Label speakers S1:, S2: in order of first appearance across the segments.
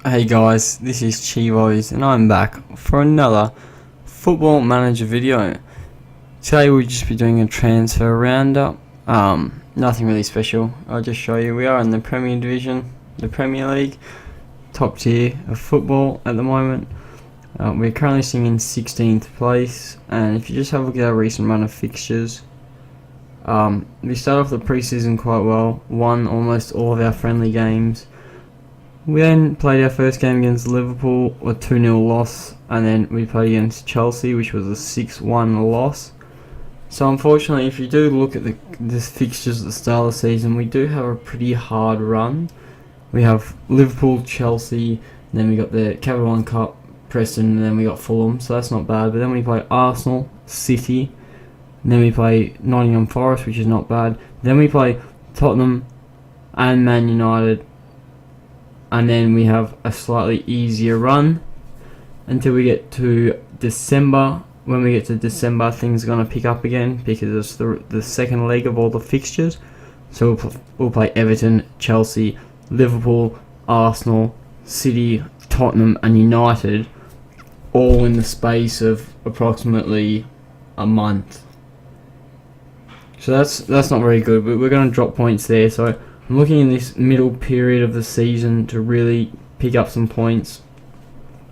S1: Hey guys, this is Chivos and I'm back for another Football Manager video. Today we'll just be doing a transfer roundup. Nothing really special. I'll just show you. We are in the Premier Division, the Premier League, top tier of football at the moment. We're currently sitting in 16th place, and if you just have a look at our recent run of fixtures, we started off the pre-season quite well, won almost all of our friendly games. We then played our first game against Liverpool, a 2-0 loss, and then we played against Chelsea, which was a 6-1 loss. So unfortunately, if you do look at the fixtures at the start of the season, we do have a pretty hard run. We have Liverpool, Chelsea, then we got the Capital One Cup, Preston, and then we got Fulham, so that's not bad. But then we play Arsenal, City, and then we play Nottingham Forest, which is not bad. Then we play Tottenham and Man United. And then we have a slightly easier run until we get to December. When we get to December, things are going to pick up again because it's the second leg of all the fixtures. So we'll play Everton, Chelsea, Liverpool, Arsenal, City, Tottenham and United, all in the space of approximately a month. So that's not very good, but we're going to drop points there. So I'm looking in this middle period of the season to really pick up some points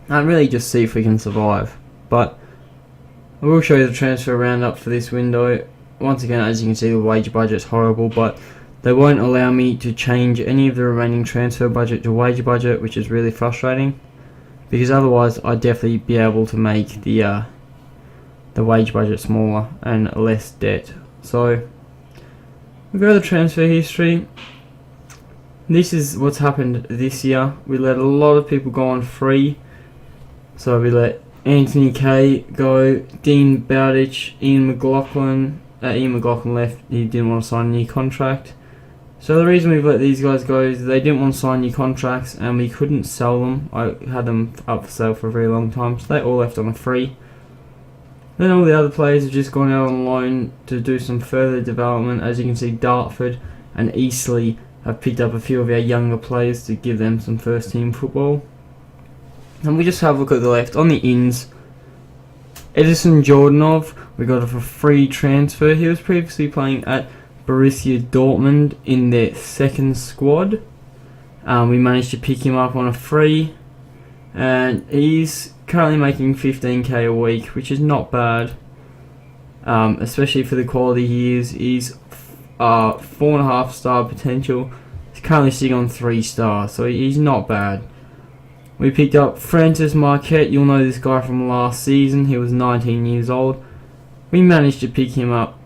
S1: and really just see if we can survive. But I will show you the transfer roundup for this window. Once again, as you can see, the wage budget's horrible, but they won't allow me to change any of the remaining transfer budget to wage budget, which is really frustrating, because otherwise I'd definitely be able to make the wage budget smaller and less debt. So we go to the transfer history. This is what's happened this year. We let a lot of people go on free. So we let Anthony Kay go, Dean Bowditch, Ian McLaughlin. Ian McLaughlin left, he didn't want to sign a new contract. So the reason we've let these guys go is they didn't want to sign new contracts and we couldn't sell them. I had them up for sale for a very long time, so they all left on a free. Then all the other players have just gone out on loan to do some further development. As you can see, Dartford and Eastleigh have picked up a few of our younger players to give them some first team football. And we just have a look at the left. On the ins, Edison Jordanov, we got it for free transfer. He was previously playing at Borussia Dortmund in their second squad. We managed to pick him up on a free, and he's currently making 15k a week, which is not bad, especially for the quality he is. He's 4.5 star potential. He's currently sitting on 3 stars, so he's not bad. We picked up Francis Marquette. You'll know this guy from last season. He was 19 years old. We managed to pick him up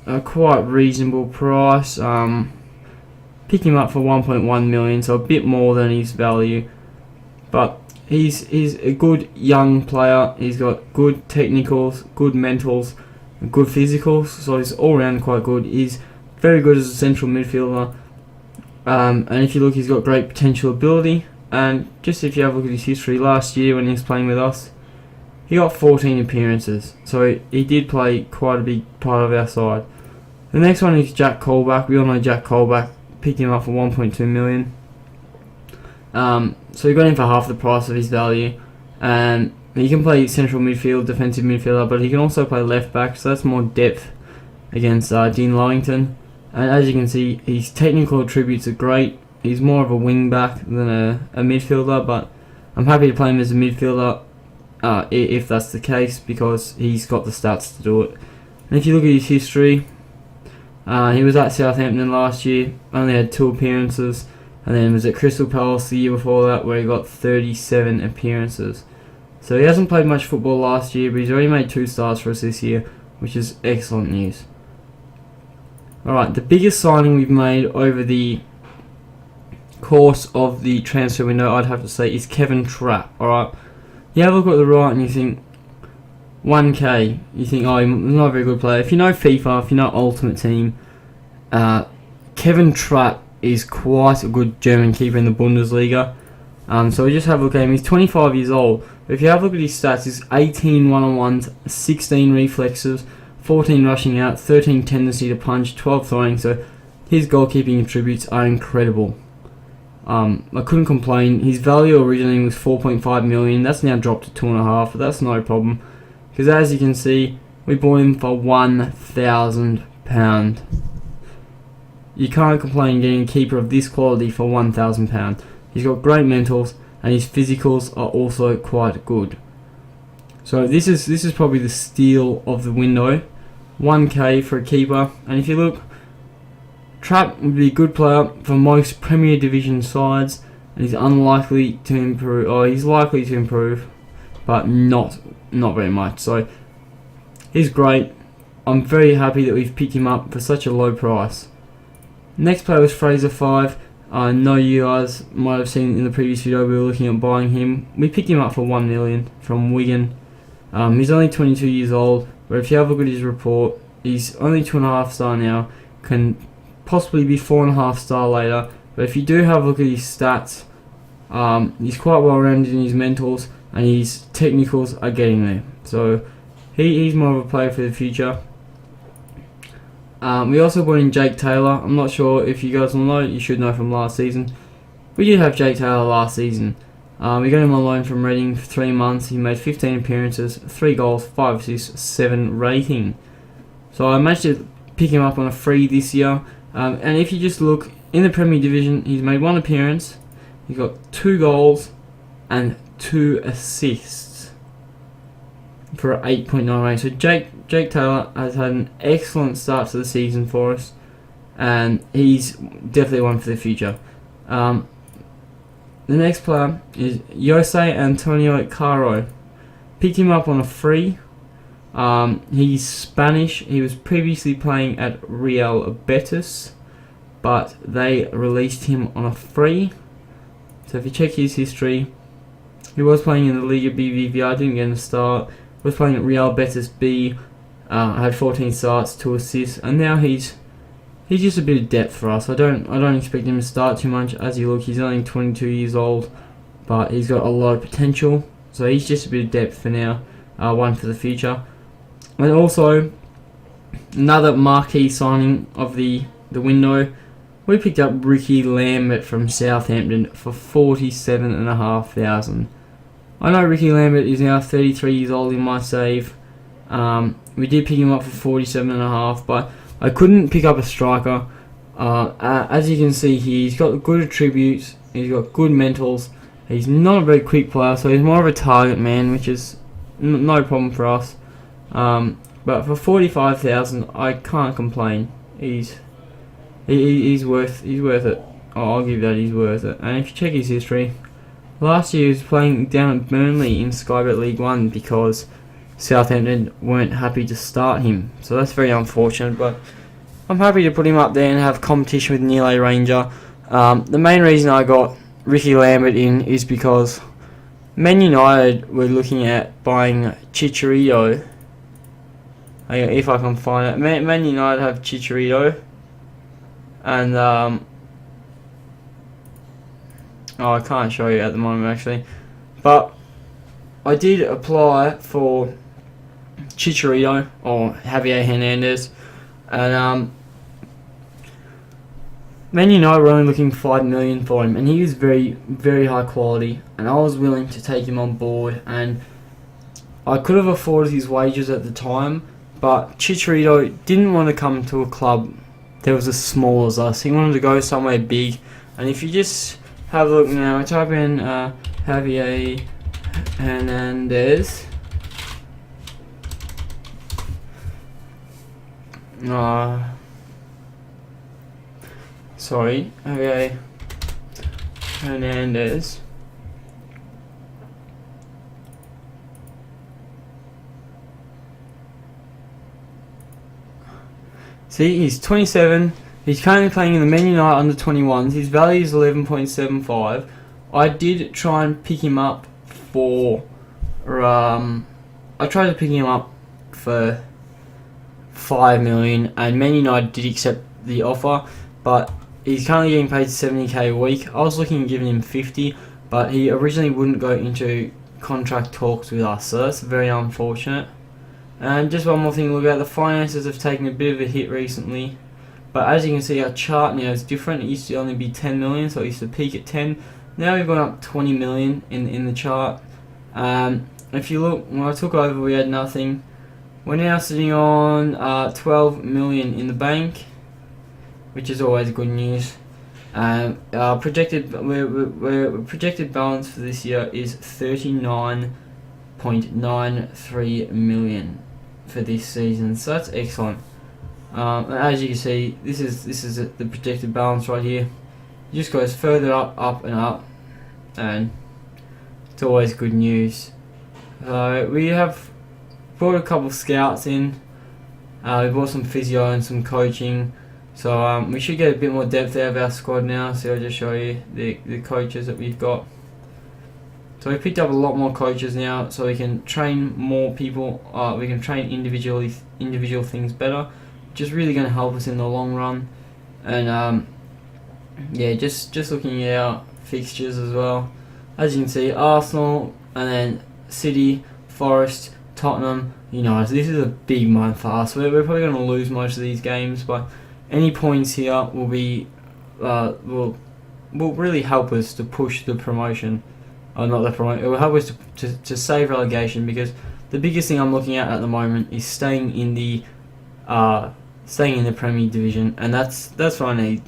S1: a quite reasonable price. Pick him up for 1.1 million, so a bit more than his value. But he's a good young player. He's got good technicals, good mentals, and good physicals. So he's all round quite good. He's very good as a central midfielder. And if you look, he's got great potential ability. And just if you have a look at his history, last year when he was playing with us, he got 14 appearances. So he did play quite a big part of our side. The next one is Jack Colback. We all know Jack Colback. Picked him up for 1.2 million. So we got him for half the price of his value. And he can play central midfield, defensive midfielder, but he can also play left back. So that's more depth against Dean Lovington. And as you can see, his technical attributes are great. He's more of a wing back than a midfielder, but I'm happy to play him as a midfielder if that's the case, because he's got the stats to do it. And if you look at his history, he was at Southampton last year, only had 2 appearances, and then was at Crystal Palace the year before that, where he got 37 appearances. So he hasn't played much football last year, but he's already made 2 stars for us this year, which is excellent news. Alright, the biggest signing we've made over the course of the transfer window, I'd have to say, is Kevin Trapp. Alright, you have a look at the right and you think 1k, you think, oh, he's not a very good player. If you know FIFA, if you know Ultimate Team, Kevin Trapp is quite a good German keeper in the Bundesliga. So we just have a look at him. He's 25 years old. But if you have a look at his stats, he's 18 one-on-ones, 16 reflexes, 14 rushing out, 13 tendency to punch, 12 throwing. So his goalkeeping attributes are incredible. I couldn't complain. His value originally was 4.5 million. That's now dropped to 2.5, but that's no problem because as you can see, we bought him for £1,000. You can't complain getting a keeper of this quality for £1,000. He's got great mentals and his physicals are also quite good. So this is probably the steal of the window. 1k for a keeper, and if you look, Trapp would be a good player for most Premier Division sides, and he's unlikely to improve. Or he's likely to improve, but not very much. So he's great. I'm very happy that we've picked him up for such a low price. Next player was Fraser 5. I know you guys might have seen in the previous video we were looking at buying him. We picked him up for 1 million from Wigan. He's only 22 years old, but if you have a look at his report, he's only 2.5 star now. Can possibly be 4.5 star later, but if you do have a look at his stats, he's quite well rounded in his mentals and his technicals are getting there. So he's more of a player for the future. We also brought in Jake Taylor. I'm not sure if you guys will know, you should know from last season. We did have Jake Taylor last season. We got him on loan from Reading for 3 months. He made 15 appearances, 3 goals, 5 assists, 7 rating. So I managed to pick him up on a free this year. And if you just look in the Premier Division, he's made 1 appearance. He's got 2 goals and 2 assists for an 8.9 rating. So Jake Taylor has had an excellent start to the season for us, and he's definitely one for the future. The next player is Jose Antonio Caro. Picked him up on a free. He's Spanish. He was previously playing at Real Betis, but they released him on a free. So if you check his history, he was playing in the Liga BBVA, didn't get a start. Was playing at Real Betis B, had 14 starts, 2 assists, and now he's just a bit of depth for us. I don't expect him to start too much. As you look, he's only 22 years old, but he's got a lot of potential. So he's just a bit of depth for now, one for the future. And also, another marquee signing of the window, we picked up Ricky Lambert from Southampton for 47,500. I know Ricky Lambert is now 33 years old in my save. We did pick him up for 47.5, but I couldn't pick up a striker. As you can see here, he's got good attributes, he's got good mentals, he's not a very quick player, so he's more of a target man, which is no problem for us. But for 45,000, I can't complain. He's worth it. Oh, I'll give that, he's worth it. And if you check his history, last year he was playing down at Burnley in Sky Bet League 1 because Southampton weren't happy to start him, so that's very unfortunate, but I'm happy to put him up there and have competition with Neil A. Ranger. The main reason I got Ricky Lambert in is because Man United were looking at buying Chicharito. If I can find it, Man United have Chicharito, and I can't show you at the moment actually, but I did apply for Chicharito or Javier Hernandez, and Man United were only looking 5 million for him, and he was very, very high quality, and I was willing to take him on board, and I could have afforded his wages at the time, but Chicharito didn't want to come to a club that was as small as us. He wanted to go somewhere big, and if you just have a look now, type in Javier Hernandez. Sorry, Javier Hernandez. See, he's 27. He's currently playing in the Man United under 21s. His value is 11.75. I did try and pick him up for I tried to pick him up for 5 million, and Man United did accept the offer, but he's currently getting paid 70k a week. I was looking at giving him 50, but he originally wouldn't go into contract talks with us, so that's very unfortunate. And just one more thing to look at, the finances have taken a bit of a hit recently. But as you can see, our chart now is different. It used to only be 10 million, so it used to peak at 10. Now we've gone up 20 million in the chart. If you look, when I took over, we had nothing. We're now sitting on 12 million in the bank, which is always good news. Our projected projected balance for this year is 39.93 million for this season, so that's excellent. As you can see, this is the projected balance right here. It just goes further up and up, and it's always good news. We have brought a couple of scouts in. We brought some physio and some coaching. So we should get a bit more depth out of our squad now. So I'll just show you the coaches that we've got. So we picked up a lot more coaches now, so we can train more people. We can train individual things better, which is really going to help us in the long run. And yeah, just looking at our fixtures as well. As you can see, Arsenal and then City, Forest, Tottenham, United. This is a big month for us. We're probably going to lose most of these games, but any points here will be will really help us to push the promotion. Or not the promotion. It will help us to save relegation, because the biggest thing I'm looking at the moment is staying in the Premier Division, and that's what I need.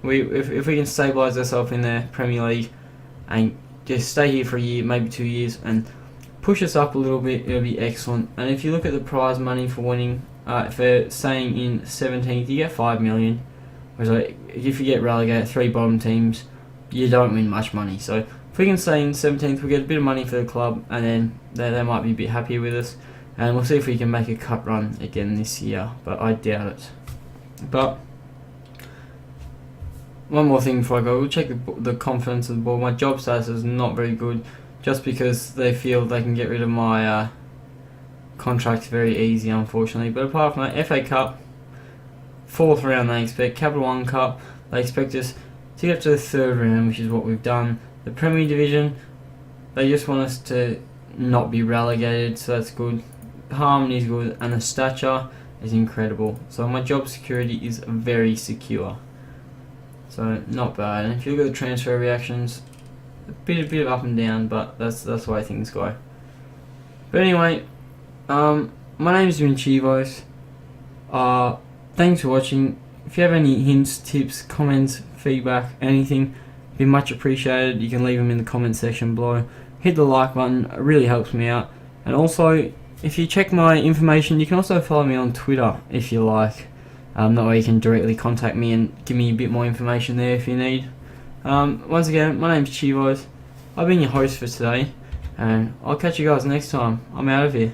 S1: If we can stabilise ourselves in the Premier League and just stay here for a year, maybe 2 years, and push us up a little bit, it'll be excellent. And if you look at the prize money for winning, for staying in 17th, you get 5 million. Whereas if you get relegated, 3 bottom teams, you don't win much money. So if we can stay in 17th, we get a bit of money for the club, and then they might be a bit happier with us. And we'll see if we can make a cup run again this year, but I doubt it. But one more thing before I go, we'll check the confidence of the board. My job status is not very good, just because they feel they can get rid of my contract very easy, unfortunately. But apart from that, FA Cup, 4th round they expect. Capital One Cup, they expect us to get to the 3rd round, which is what we've done. The Premier Division, they just want us to not be relegated, so that's good. Harmony is good, and the stature is incredible. So my job security is very secure. So not bad. And if you look at the transfer reactions, a bit of up and down, but that's the way things go. But anyway, my name is Chivos. Thanks for watching. If you have any hints, tips, comments, feedback, anything, it'd be much appreciated. You can leave them in the comment section below. Hit the like button, it really helps me out. And also, if you check my information, you can also follow me on Twitter if you like. That way you can directly contact me and give me a bit more information there if you need. Once again, my name's Chivos. I've been your host for today, and I'll catch you guys next time. I'm out of here.